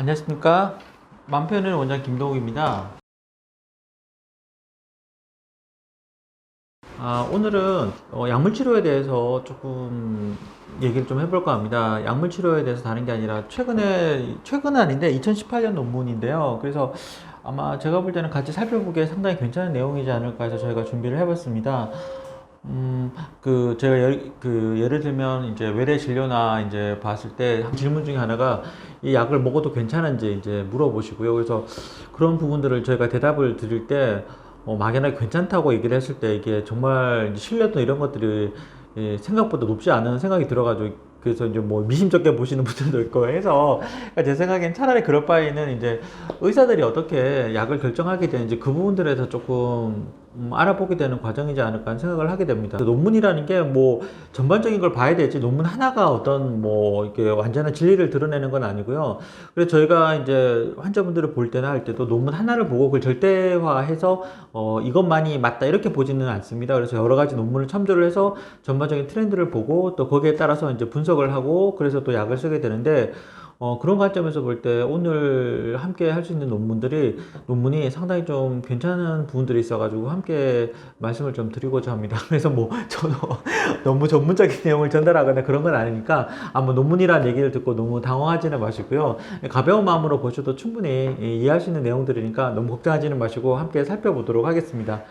안녕하십니까. 맘편의 원장 김동욱입니다. 오늘은 약물치료에 대해서 조금 얘기를 좀 해볼까 합니다. 약물치료에 대해서 다른 게 아니라 최근은 아닌데 2018년 논문인데요. 그래서 아마 제가 볼 때는 같이 살펴보기에 상당히 괜찮은 내용이지 않을까 해서 저희가 준비를 해봤습니다. 제가 예를 들면 이제 외래 진료나 이제 봤을 때 질문 중에 하나가 이 약을 먹어도 괜찮은지 이제 물어보시고요. 그래서 그런 부분들을 저희가 대답을 드릴 때 막연하게 괜찮다고 얘기를 했을 때 이게 정말 신뢰도 이런 것들이 생각보다 높지 않은 생각이 들어가지고 그래서 이제 뭐 미심쩍게 보시는 분들도 있고 해서 그러니까 제 생각엔 차라리 그럴 바에는 이제 의사들이 어떻게 약을 결정하게 되는지 그 부분들에서 조금 알아보게 되는 과정이지 않을까 하는 생각을 하게 됩니다. 논문이라는 게 뭐 전반적인 걸 봐야 되지 논문 하나가 어떤 뭐 이렇게 완전한 진리를 드러내는 건 아니고요. 그래서 저희가 이제 환자분들을 볼 때나 할 때도 논문 하나를 보고 그걸 절대화해서 이것만이 맞다 이렇게 보지는 않습니다. 그래서 여러 가지 논문을 참조를 해서 전반적인 트렌드를 보고 또 거기에 따라서 이제 분석을 하고 그래서 또 약을 쓰게 되는데 그런 관점에서 볼 때 오늘 함께 할 수 있는 논문이 상당히 좀 괜찮은 부분들이 있어가지고 함께 말씀을 좀 드리고자 합니다. 그래서 뭐 저도 너무 전문적인 내용을 전달하거나 그런 건 아니니까 아마 논문이라는 얘기를 듣고 너무 당황하지는 마시고요. 가벼운 마음으로 보셔도 충분히 이해할 수 있는 내용들이니까 너무 걱정하지는 마시고 함께 살펴보도록 하겠습니다.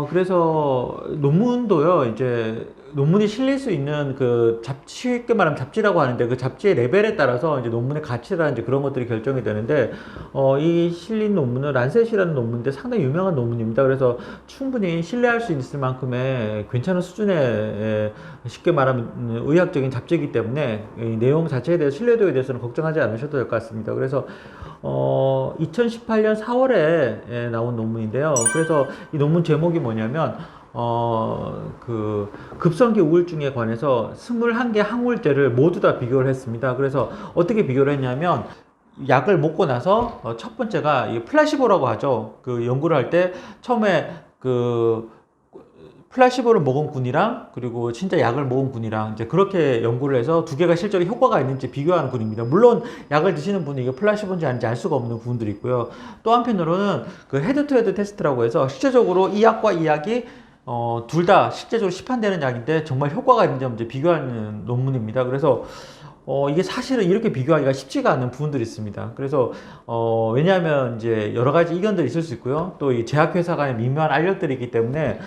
그래서 논문도요, 이제 논문이 실릴 수 있는 쉽게 말하면 잡지라고 하는데 그 잡지의 레벨에 따라서 이제 논문의 가치라든지 그런 것들이 결정이 되는데, 이 실린 논문은 란셋이라는 논문인데 상당히 유명한 논문입니다. 그래서 충분히 신뢰할 수 있을 만큼의 괜찮은 수준의 쉽게 말하면 의학적인 잡지이기 때문에 이 내용 자체에 대해서 신뢰도에 대해서는 걱정하지 않으셔도 될 것 같습니다. 그래서 2018년 4월에 나온 논문인데요. 그래서 이 논문 제목이 뭐냐면, 급성기 우울증에 관해서 21개 항우울제를 모두 다 비교를 했습니다. 그래서 어떻게 비교를 했냐면, 약을 먹고 나서 첫 번째가 이 플라시보라고 하죠. 그 연구를 할 때 처음에 플라시보를 먹은 군이랑 그리고 진짜 약을 먹은 군이랑 이제 그렇게 연구를 해서 두 개가 실제로 효과가 있는지 비교하는 군입니다. 물론 약을 드시는 분이 이게 플라시보인지 아닌지 알 수가 없는 부분들이 있고요. 또 한편으로는 그 헤드 투 헤드 테스트라고 해서 실제적으로 이 약과 이 약이 둘 다 실제적으로 시판되는 약인데 정말 효과가 있는지 한번 비교하는 논문입니다. 그래서 이게 사실은 이렇게 비교하기가 쉽지가 않은 부분들이 있습니다. 그래서 왜냐하면 이제 여러 가지 이견들이 있을 수 있고요. 또 이 제약회사 간의 미묘한 알력들이 있기 때문에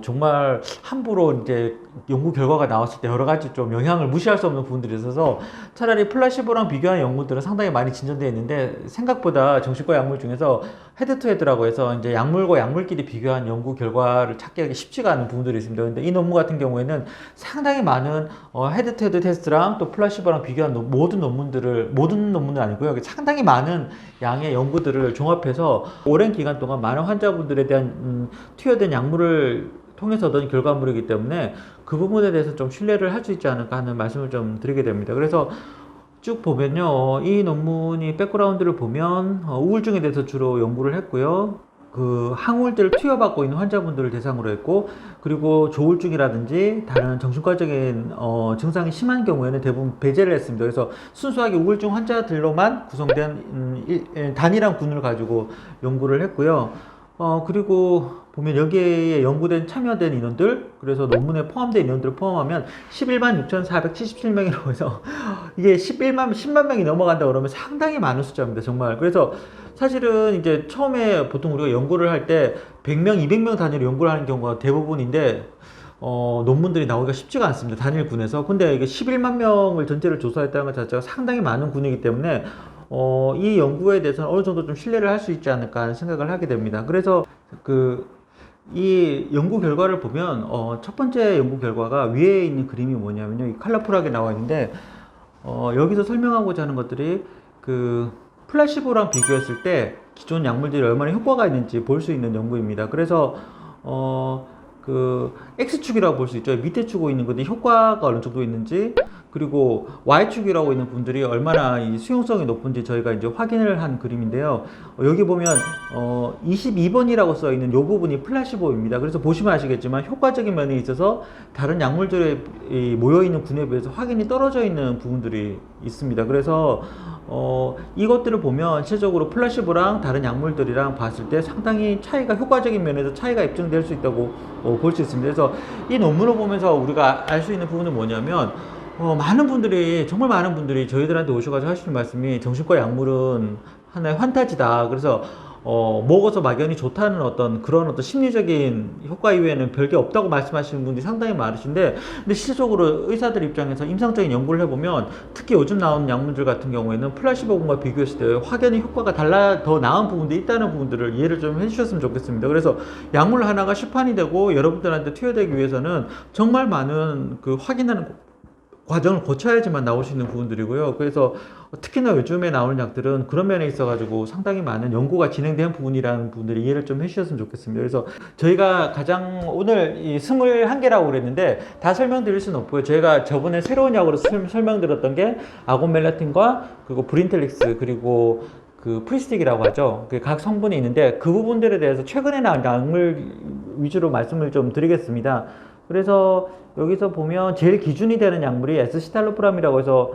정말 함부로 이제 연구 결과가 나왔을 때 여러 가지 좀 영향을 무시할 수 없는 부분들이 있어서 차라리 플라시보랑 비교한 연구들은 상당히 많이 진전되어 있는데 생각보다 정신과 약물 중에서 헤드 투 헤드라고 해서 이제 약물과 약물끼리 비교한 연구 결과를 찾기 쉽지가 않은 부분들이 있습니다. 근데 이 논문 같은 경우에는 상당히 많은 헤드 투 헤드 테스트랑 또 플라시보랑 비교한 모든 논문은 아니고요. 상당히 많은 양의 연구들을 종합해서 오랜 기간 동안 많은 환자분들에 대한 투여된 약물을 통해서 얻은 결과물이기 때문에 그 부분에 대해서 좀 신뢰를 할 수 있지 않을까 하는 말씀을 좀 드리게 됩니다. 그래서 쭉 보면요, 이 논문이 백그라운드를 보면 우울증에 대해서 주로 연구를 했고요. 그 항우울제를 투여받고 있는 환자분들을 대상으로 했고, 그리고 조울증이라든지 다른 정신과적인 증상이 심한 경우에는 대부분 배제를 했습니다. 그래서 순수하게 우울증 환자들로만 구성된 단일한 군을 가지고 연구를 했고요. 그리고 보면 여기에 연구된 참여된 인원들, 그래서 논문에 포함된 인원들을 포함하면 11만 6,477명이라고 해서 이게 10만 명이 넘어간다 그러면 상당히 많은 숫자입니다, 정말. 그래서 사실은 이제 처음에 보통 우리가 연구를 할 때 100명, 200명 단위로 연구를 하는 경우가 대부분인데 논문들이 나오기가 쉽지가 않습니다, 단일 군에서. 근데 이게 11만 명을 전체를 조사했다는 것 자체가 상당히 많은 군이기 때문에 이 연구에 대해서는 어느 정도 좀 신뢰를 할 수 있지 않을까 하는 생각을 하게 됩니다. 그래서 이 연구 결과를 보면 첫 번째 연구 결과가 위에 있는 그림이 뭐냐면요, 이 컬러풀하게 나와 있는데 여기서 설명하고자 하는 것들이 플라시보랑 비교했을 때 기존 약물들이 얼마나 효과가 있는지 볼 수 있는 연구입니다. 그래서 X축이라고 볼 수 있죠. 밑에 주고 있는 건데 효과가 어느 정도 있는지, 그리고 Y축이라고 있는 분들이 얼마나 이 수용성이 높은지 저희가 이제 확인을 한 그림인데요. 여기 보면 22번이라고 써 있는 이 부분이 플라시보입니다. 그래서 보시면 아시겠지만 효과적인 면에 있어서 다른 약물들이 모여 있는 군에 비해서 확연히 떨어져 있는 부분들이 있습니다. 그래서 이것들을 보면 실질적으로 플라시보랑 다른 약물들이랑 봤을 때 상당히 차이가, 효과적인 면에서 차이가 입증될 수 있다고 볼 수 있습니다. 그래서 이 논문을 보면서 우리가 알 수 있는 부분은 뭐냐면, 많은 분들이, 정말 많은 분들이 저희들한테 오셔가지고 하시는 말씀이 정신과 약물은 하나의 환타지다. 그래서 먹어서 막연히 좋다는 그런 심리적인 효과 이외에는 별게 없다고 말씀하시는 분들이 상당히 많으신데, 근데 실질적으로 의사들 입장에서 임상적인 연구를 해보면, 특히 요즘 나오는 약물들 같은 경우에는 플라시보군과 비교했을 때 확연히 효과가 더 나은 부분도 있다는 부분들을 이해를 좀 해주셨으면 좋겠습니다. 그래서 약물 하나가 시판이 되고 여러분들한테 투여되기 위해서는 정말 많은 그 확인하는 과정을 거쳐야지만 나올 수 있는 부분들이고요. 그래서 특히나 요즘에 나오는 약들은 그런 면에 있어가지고 상당히 많은 연구가 진행된 부분이라는 부분들이 이해를 좀 해주셨으면 좋겠습니다. 그래서 저희가 가장 오늘 이 21개라고 그랬는데 다 설명드릴 수는 없고요. 저희가 저번에 새로운 약으로 설명드렸던 게 아곤멜라틴과 그리고 브린텔릭스, 그리고 그 프리스틱이라고 하죠. 그 각 성분이 있는데 그 부분들에 대해서 최근에 나온 약물 위주로 말씀을 좀 드리겠습니다. 그래서 여기서 보면 제일 기준이 되는 약물이 에스시탈로프람이라고 해서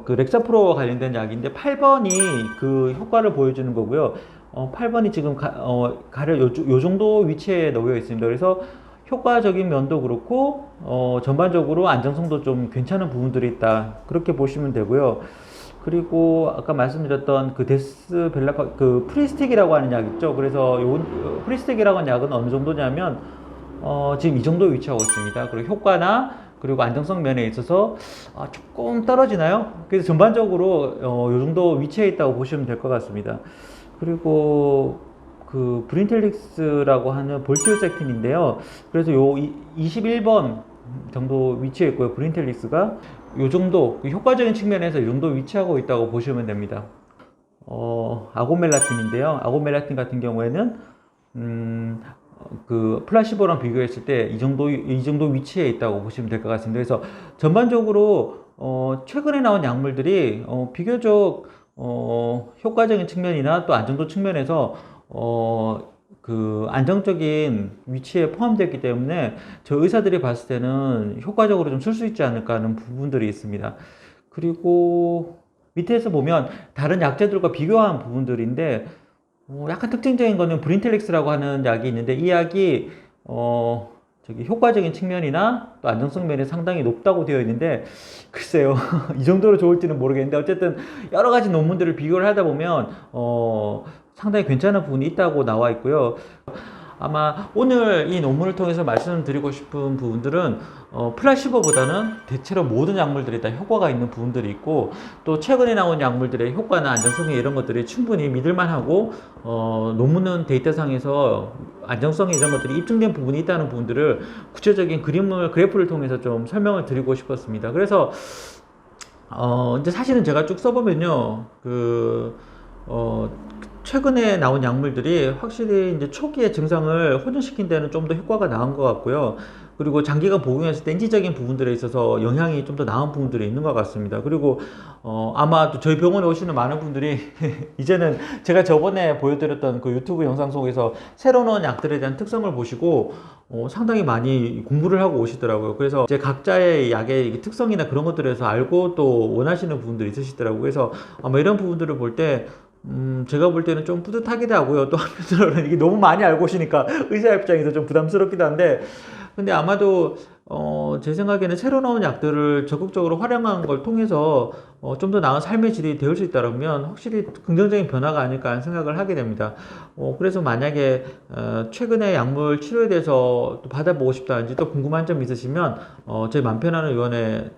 그 렉사프로와 관련된 약인데 8번이 그 효과를 보여주는 거고요. 8번이 지금 가려 요 정도 위치에 놓여 있습니다. 그래서 효과적인 면도 그렇고 전반적으로 안정성도 좀 괜찮은 부분들이 있다. 그렇게 보시면 되고요. 그리고 아까 말씀드렸던 그 데스벨라파 그 프리스틱이라고 하는 약 있죠. 그래서 요 프리스틱이라고 하는 약은 어느 정도냐면 지금 이 정도 위치하고 있습니다. 그리고 효과나 그리고 안정성 면에 있어서 조금 떨어지나요? 그래서 전반적으로 이 정도 위치해 있다고 보시면 될 것 같습니다. 그리고 그 브린텔릭스라고 하는 볼티오섹틴인데요. 그래서 요 21번 정도 위치해 있고요. 브린텔릭스가 요 정도 효과적인 측면에서 이 정도 위치하고 있다고 보시면 됩니다. 아곤멜라틴인데요. 아곤멜라틴 같은 경우에는 그 플라시보랑 비교했을 때 이 정도 위치에 있다고 보시면 될 것 같습니다. 그래서 전반적으로 최근에 나온 약물들이 비교적 효과적인 측면이나 또 안정도 측면에서 그 안정적인 위치에 포함되어 있기 때문에 저 의사들이 봤을 때는 효과적으로 좀 쓸 수 있지 않을까 하는 부분들이 있습니다. 그리고 밑에서 보면 다른 약제들과 비교한 부분들인데, 약간 특징적인 거는 브린텔릭스라고 하는 약이 있는데, 이 약이 저기 효과적인 측면이나 또 안정성 면에 상당히 높다고 되어 있는데, 글쎄요 이 정도로 좋을지는 모르겠는데, 어쨌든 여러 가지 논문들을 비교를 하다 보면 상당히 괜찮은 부분이 있다고 나와 있고요. 아마 오늘 이 논문을 통해서 말씀드리고 싶은 부분들은 플라시보보다는 대체로 모든 약물들이 다 효과가 있는 부분들이 있고, 또 최근에 나온 약물들의 효과나 안정성이 이런 것들이 충분히 믿을만하고 논문은 데이터상에서 안정성이 이런 것들이 입증된 부분이 있다는 부분들을 구체적인 그래프를 통해서 좀 설명을 드리고 싶었습니다. 그래서 이제 사실은 제가 쭉 써보면요, 최근에 나온 약물들이 확실히 이제 초기의 증상을 호전시킨 데는 좀 더 효과가 나은 것 같고요. 그리고 장기간 복용했을 때 인지적인 부분들에 있어서 영향이 좀 더 나은 부분들이 있는 것 같습니다. 그리고 아마 또 저희 병원에 오시는 많은 분들이 이제는 제가 저번에 보여드렸던 그 유튜브 영상 속에서 새로 나온 약들에 대한 특성을 보시고 상당히 많이 공부를 하고 오시더라고요. 그래서 이제 각자의 약의 특성이나 그런 것들에서 알고 또 원하시는 부분들이 있으시더라고요. 그래서 아마 이런 부분들을 볼 때 제가 볼 때는 좀 뿌듯하기도 하고요. 또 한편으로는 이게 너무 많이 알고 오시니까 의사 입장에서 좀 부담스럽기도 한데, 근데 아마도 제 생각에는 새로 나온 약들을 적극적으로 활용하는 걸 통해서 좀 더 나은 삶의 질이 되올 수 있다면 확실히 긍정적인 변화가 아닐까 하는 생각을 하게 됩니다. 그래서 만약에 최근에 약물 치료에 대해서 또 받아보고 싶다든지 또 궁금한 점 있으시면 저희 맘편하는 의원에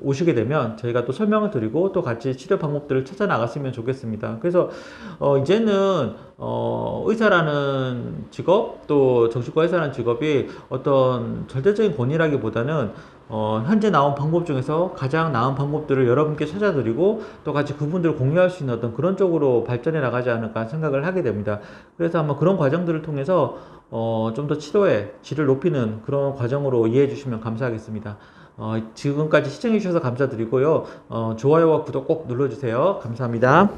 오시게 되면 저희가 또 설명을 드리고 또 같이 치료 방법들을 찾아 나갔으면 좋겠습니다. 그래서 이제는 의사라는 직업, 또 정신과 의사라는 직업이 어떤 절대적인 권위라기보다는 현재 나온 방법 중에서 가장 나은 방법들을 여러분께 찾아드리고 또 같이 그분들을 공유할 수 있는 어떤 그런 쪽으로 발전해 나가지 않을까 생각을 하게 됩니다. 그래서 아마 그런 과정들을 통해서 좀 더 치료의 질을 높이는 그런 과정으로 이해해 주시면 감사하겠습니다. 지금까지 시청해 주셔서 감사드리고요. 좋아요와 구독 꼭 눌러주세요. 감사합니다.